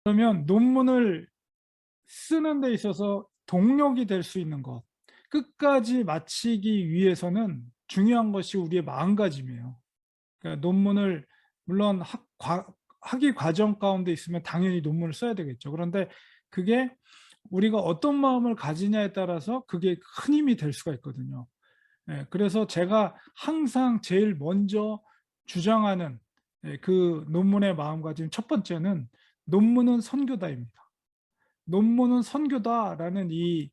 그러면 논문을 쓰는 데 있어서 동력이 될 수 있는 것, 끝까지 마치기 위해서는 중요한 것이 우리의 마음가짐이에요. 그러니까 논문을 물론 학위 과정 가운데 있으면 당연히 논문을 써야 되겠죠. 그런데 그게 우리가 어떤 마음을 가지냐에 따라서 그게 큰 힘이 될 수가 있거든요. 예, 그래서 제가 항상 제일 먼저 주장하는 그 논문의 마음가짐 첫 번째는 논문은 선교다입니다. 논문은 선교다라는 이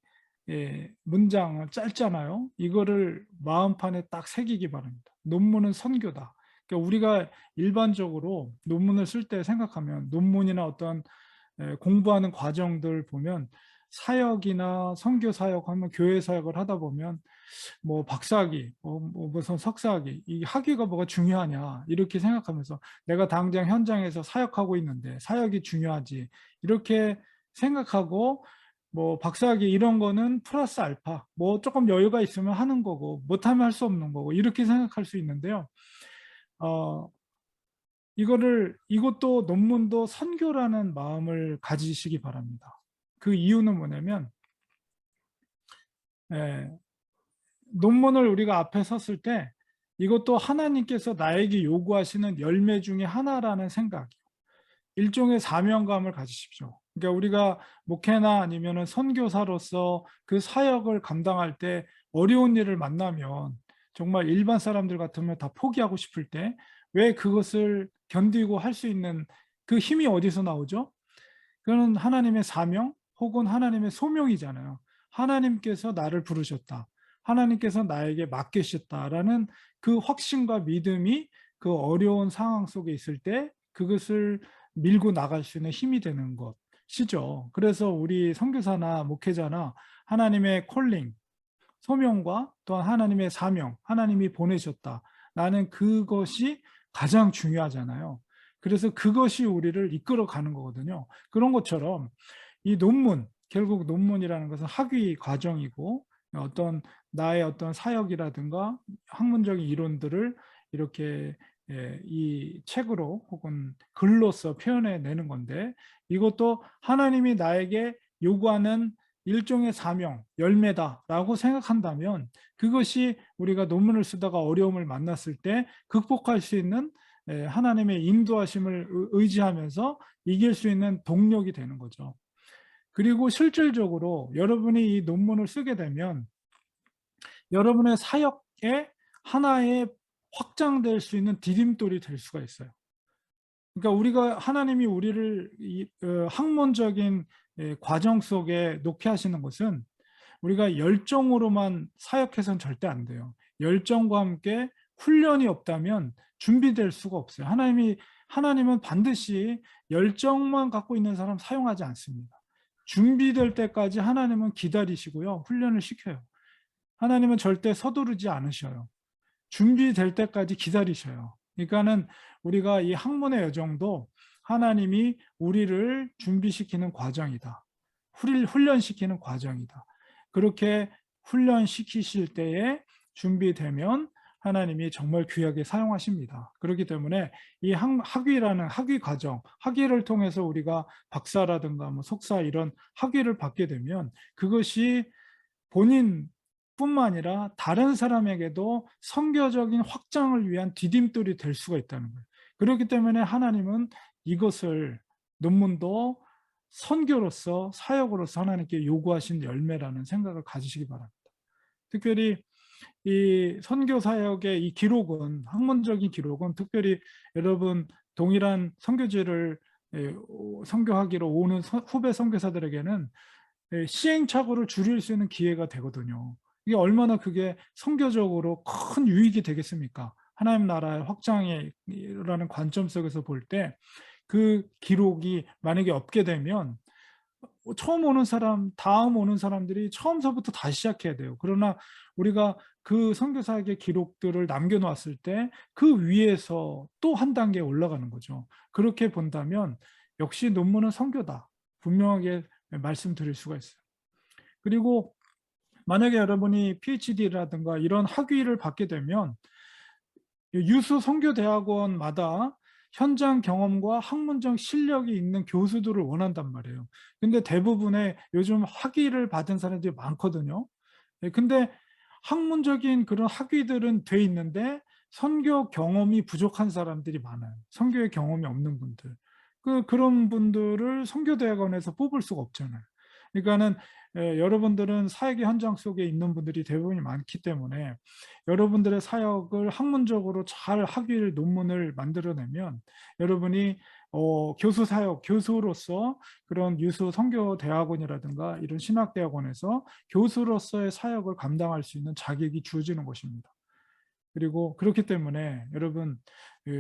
문장을 짧잖아요. 이거를 마음판에 딱 새기기 바랍니다. 논문은 선교다. 그러니까 우리가 일반적으로 논문을 쓸 때 생각하면 논문이나 어떤 공부하는 과정들 보면 사역이나 선교 사역하면 교회 사역을 하다 보면 뭐 박사학위, 뭐 무슨 석사학위, 이 학위가 뭐가 중요하냐 이렇게 생각하면서 내가 당장 현장에서 사역하고 있는데 사역이 중요하지 이렇게 생각하고 뭐 박사학위 이런 거는 플러스 알파 뭐 조금 여유가 있으면 하는 거고 못하면 할 수 없는 거고 이렇게 생각할 수 있는데요. 어, 이것도 논문도 선교라는 마음을 가지시기 바랍니다. 그 이유는 뭐냐면 예, 논문을 우리가 앞에 섰을 때 이것도 하나님께서 나에게 요구하시는 열매 중에 하나라는 생각, 일종의 사명감을 가지십시오. 그러니까 우리가 목회나 아니면 선교사로서 그 사역을 감당할 때 어려운 일을 만나면 정말 일반 사람들 같으면 다 포기하고 싶을 때 왜 그것을 견디고 할 수 있는 그 힘이 어디서 나오죠? 그거는 하나님의 사명 혹은 하나님의 소명이잖아요. 하나님께서 나를 부르셨다. 하나님께서 나에게 맡기셨다라는 그 확신과 믿음이 그 어려운 상황 속에 있을 때 그것을 밀고 나갈 수 있는 힘이 되는 것이죠. 그래서 우리 선교사나 목회자나 하나님의 콜링, 소명과 또한 하나님의 사명, 하나님이 보내셨다. 나는 그것이 가장 중요하잖아요. 그래서 그것이 우리를 이끌어 가는 거거든요. 그런 것처럼 이 논문, 결국 논문이라는 것은 학위 과정이고 어떤 나의 어떤 사역이라든가 학문적인 이론들을 이렇게 이 책으로 혹은 글로써 표현해 내는 건데 이것도 하나님이 나에게 요구하는 일종의 사명, 열매다라고 생각한다면 그것이 우리가 논문을 쓰다가 어려움을 만났을 때 극복할 수 있는 하나님의 인도하심을 의지하면서 이길 수 있는 동력이 되는 거죠. 그리고 실질적으로 여러분이 이 논문을 쓰게 되면 여러분의 사역의 하나의 확장될 수 있는 디딤돌이 될 수가 있어요. 그러니까 우리가 하나님이 우리를 학문적인 과정 속에 놓게 하시는 것은 우리가 열정으로만 사역해서는 절대 안 돼요. 열정과 함께 훈련이 없다면 준비될 수가 없어요. 하나님은 반드시 열정만 갖고 있는 사람 사용하지 않습니다. 준비될 때까지 하나님은 기다리시고요. 훈련을 시켜요. 하나님은 절대 서두르지 않으셔요. 준비될 때까지 기다리셔요. 그러니까는 우리가 이 학문의 여정도 하나님이 우리를 준비시키는 과정이다. 훈련시키는 과정이다. 그렇게 훈련시키실 때에 준비되면 하나님이 정말 귀하게 사용하십니다. 그렇기 때문에 이 학위라는 학위 과정, 학위를 통해서 우리가 박사라든가 뭐 석사 이런 학위를 받게 되면 그것이 본인뿐만 아니라 다른 사람에게도 선교적인 확장을 위한 디딤돌이 될 수가 있다는 거예요. 그렇기 때문에 하나님은 이것을 논문도 선교로서 사역으로서 하나님께 요구하신 열매라는 생각을 가지시기 바랍니다. 특별히 이 선교 사역의 이 기록은 학문적인 기록은 특별히 여러분 동일한 선교지를 선교하기로 오는 후배 선교사들에게는 시행착오를 줄일 수 있는 기회가 되거든요. 이게 얼마나 그게 선교적으로 큰 유익이 되겠습니까? 하나님 나라의 확장이라는 관점 속에서 볼 때 그 기록이 만약에 없게 되면 처음 오는 사람, 다음 오는 사람들이 처음서부터 다시 시작해야 돼요. 그러나 우리가 그 선교사에게 기록들을 남겨놓았을 때 그 위에서 또 한 단계 올라가는 거죠. 그렇게 본다면 역시 논문은 선교다. 분명하게 말씀드릴 수가 있어요. 그리고 만약에 여러분이 PhD라든가 이런 학위를 받게 되면 유수 선교대학원마다 현장 경험과 학문적 실력이 있는 교수들을 원한단 말이에요. 근데 대부분의 요즘 학위를 받은 사람들이 많거든요. 예, 근데 학문적인 그런 학위들은 돼 있는데 선교 경험이 부족한 사람들이 많아요. 선교의 경험이 없는 분들. 그런 분들을 선교대학원에서 뽑을 수가 없잖아요. 그러니까는 여러분들은 사역의 현장 속에 있는 분들이 대부분이 많기 때문에 여러분들의 사역을 학문적으로 잘 학위를 논문을 만들어내면 여러분이 교수 사역, 교수로서 그런 유수 선교대학원이라든가 이런 신학대학원에서 교수로서의 사역을 감당할 수 있는 자격이 주어지는 것입니다. 그리고 그렇기 때문에 여러분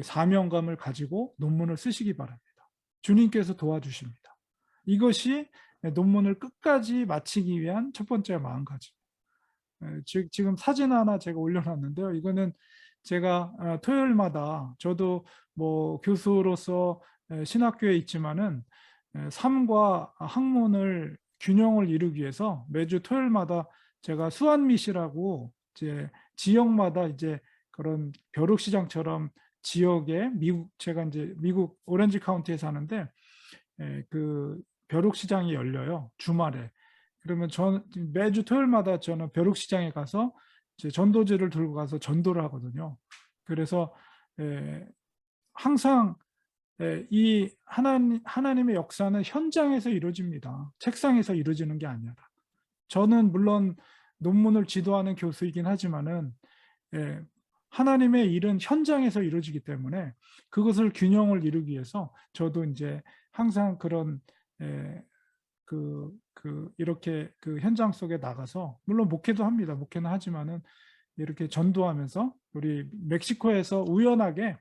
사명감을 가지고 논문을 쓰시기 바랍니다. 주님께서 도와주십니다. 이것이 논문을 끝까지 마치기 위한 첫 번째 마음가짐. 지금 사진 하나 제가 올려놨는데요. 이거는 제가 토요일마다 저도 뭐 교수로서 신학교에 있지만은 삶과 학문을 균형을 이루기 위해서 매주 토요일마다 제가 수완미시라고 이제 지역마다 이제 그런 벼룩시장처럼 지역에 제가 이제 미국 오렌지 카운티에 사는데 그 벼룩시장이 열려요. 주말에. 그러면 매주 토요일마다 저는 벼룩시장에 가서 이제 전도지를 들고 가서 전도를 하거든요. 그래서 항상 이 하나님의 역사는 현장에서 이루어집니다. 책상에서 이루어지는 게 아니라. 저는 물론 논문을 지도하는 교수이긴 하지만은 하나님의 일은 현장에서 이루어지기 때문에 그것을 균형을 이루기 위해서 저도 이제 항상 그런 이렇게 그 현장 속에 나가서 물론 목회도 합니다. 목회는 하지만은 이렇게 전도하면서 우리 멕시코에서 우연하게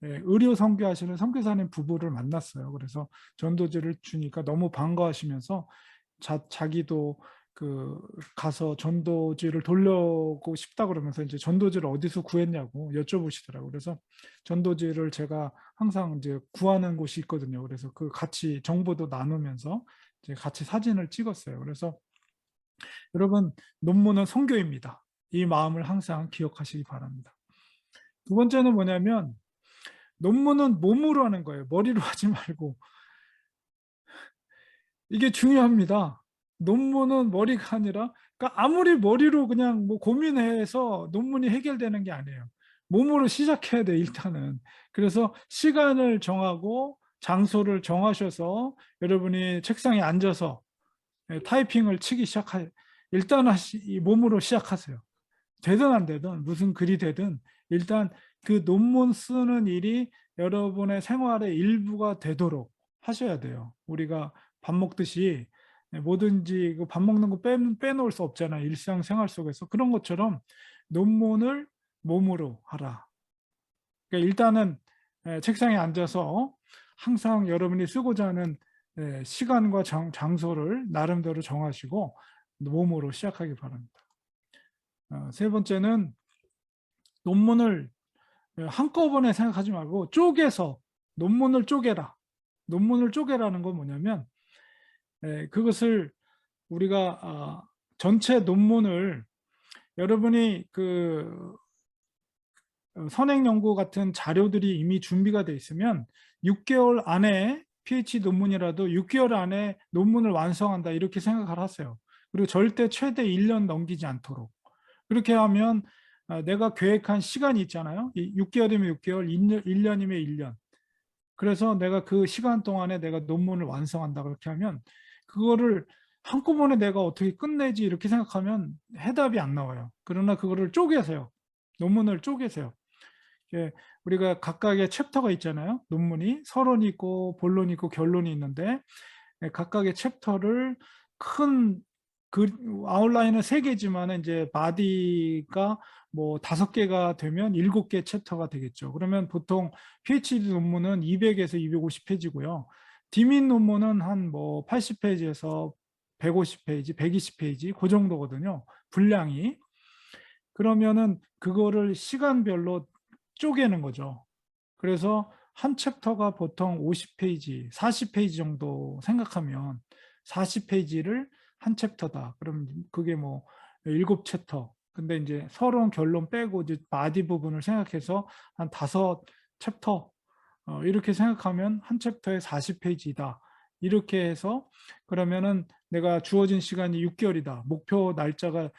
의료 선교하시는 선교사님 부부를 만났어요. 그래서 전도지를 주니까 너무 반가워하시면서 자기도 가서 전도지를 돌려고 싶다 그러면서 이제 전도지를 어디서 구했냐고 여쭤보시더라고요. 그래서 전도지를 제가 항상 이제 구하는 곳이 있거든요. 그래서 같이 정보도 나누면서 이제 같이 사진을 찍었어요. 그래서 여러분, 논문은 선교입니다. 이 마음을 항상 기억하시기 바랍니다. 두 번째는 뭐냐면 논문은 몸으로 하는 거예요. 머리로 하지 말고. 이게 중요합니다. 논문은 머리가 아니라, 그러니까 아무리 머리로 그냥 뭐 고민해서 논문이 해결되는 게 아니에요. 몸으로 시작해야 돼, 일단은. 그래서 시간을 정하고 장소를 정하셔서 여러분이 책상에 앉아서 타이핑을 치기 시작하세요. 일단 몸으로 시작하세요. 되든 안 되든 무슨 글이 되든 일단 그 논문 쓰는 일이 여러분의 생활의 일부가 되도록 하셔야 돼요. 우리가 밥 먹듯이 뭐든지 밥 먹는 거 빼놓을 수 없잖아요. 일상생활 속에서. 그런 것처럼 논문을 몸으로 하라. 그러니까 일단은 책상에 앉아서 항상 여러분이 쓰고자 하는 시간과 장소를 나름대로 정하시고 몸으로 시작하기 바랍니다. 세 번째는 논문을 한꺼번에 생각하지 말고 쪼개서 논문을 쪼개라. 논문을 쪼개라는 건 뭐냐면 그것을 우리가 전체 논문을 여러분이 선행 연구 같은 자료들이 이미 준비가 돼 있으면 6개월 안에 PhD 논문이라도 6개월 안에 논문을 완성한다 이렇게 생각을 하세요. 그리고 절대 최대 1년 넘기지 않도록. 그렇게 하면 내가 계획한 시간이 있잖아요. 6개월이면 6개월, 1년이면 1년. 그래서 내가 그 시간 동안에 내가 논문을 완성한다 그렇게 하면 그거를 한꺼번에 내가 어떻게 끝내지 이렇게 생각하면 해답이 안 나와요. 그러나 그거를 쪼개세요. 논문을 쪼개세요. 우리가 각각의 챕터가 있잖아요. 논문이 서론이 있고 본론이 있고 결론이 있는데 각각의 챕터를 큰 아웃라인은 3개지만 이제 바디가 뭐 5개가 되면 7개 챕터가 되겠죠. 그러면 보통 PhD 논문은 200에서 250페이지고요. 디민 논문은 한 뭐 80페이지에서 150페이지, 120페이지 그 정도거든요. 분량이. 그러면은 그거를 시간별로 쪼개는 거죠. 그래서 한 챕터가 보통 50페이지, 40페이지 정도 생각하면 40페이지를 한 챕터다. 그럼 그게 뭐 7챕터. 근데 이제 서론 결론 빼고 이제 바디 부분을 생각해서 한 5챕터 이렇게 생각하면 한 챕터에 40페이지다. 이렇게 해서 그러면은 내가 주어진 시간이 6개월이다. 목표 날짜가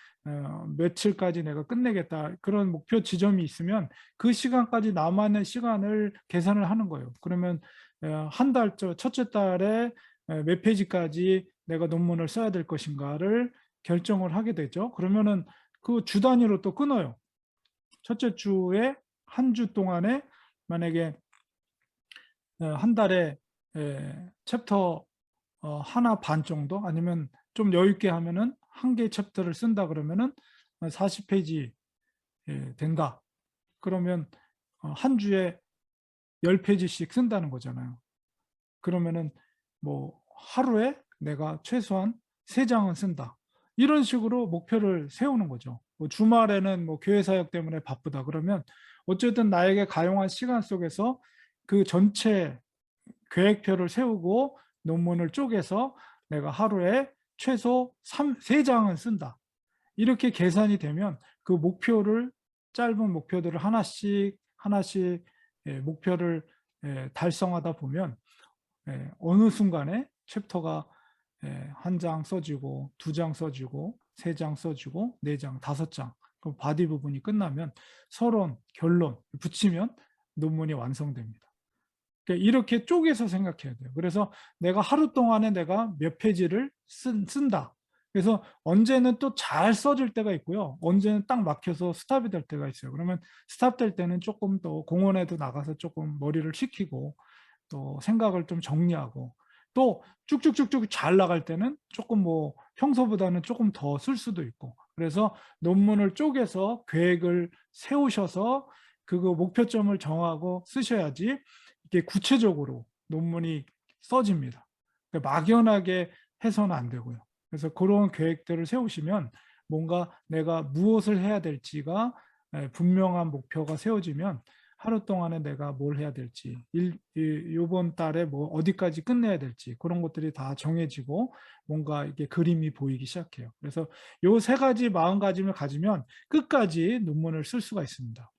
며칠까지 내가 끝내겠다. 그런 목표 지점이 있으면 그 시간까지 남아있는 시간을 계산을 하는 거예요. 그러면 한 달, 첫째 달에 몇 페이지까지 내가 논문을 써야 될 것인가를 결정을 하게 되죠. 그러면은 그 주 단위로 또 끊어요. 첫째 주에 한 주 동안에 만약에 한 달에 챕터 하나 반 정도 아니면 좀 여유 있게 하면은 한 개 챕터를 쓴다 그러면은 40페이지 된다. 그러면 한 주에 10페이지씩 쓴다는 거잖아요. 그러면은 뭐 하루에 내가 최소한 3장은 쓴다. 이런 식으로 목표를 세우는 거죠. 뭐 주말에는 뭐 교회 사역 때문에 바쁘다 그러면 어쨌든 나에게 가용한 시간 속에서 그 전체 계획표를 세우고 논문을 쪼개서 내가 하루에 최소 3장은 쓴다. 이렇게 계산이 되면 그 목표를 짧은 목표들을 하나씩 하나씩 목표를 달성하다 보면 어느 순간에 챕터가 한 장 써지고 2장 써지고 3장 써지고 4장, 5장 그 바디 부분이 끝나면 서론, 결론 붙이면 논문이 완성됩니다. 그러니까 이렇게 쪼개서 생각해야 돼요. 그래서 내가 하루 동안에 내가 몇 페이지를 쓴다. 그래서 언제는 또 잘 써질 때가 있고요. 언제는 딱 막혀서 스탑이 될 때가 있어요. 그러면 스탑 될 때는 조금 더 공원에도 나가서 조금 머리를 식히고 또 생각을 좀 정리하고 또 쭉쭉쭉쭉 잘 나갈 때는 조금 뭐 평소보다는 조금 더 쓸 수도 있고 그래서 논문을 쪼개서 계획을 세우셔서 그거 목표점을 정하고 쓰셔야지 이게 구체적으로 논문이 써집니다. 그러니까 막연하게 해서는 안 되고요. 그래서 그런 계획들을 세우시면 뭔가 내가 무엇을 해야 될지가 분명한 목표가 세워지면 하루 동안에 내가 뭘 해야 될지, 이번 달에 뭐 어디까지 끝내야 될지 그런 것들이 다 정해지고 뭔가 이게 그림이 보이기 시작해요. 그래서 요 3가지 마음가짐을 가지면 끝까지 논문을 쓸 수가 있습니다.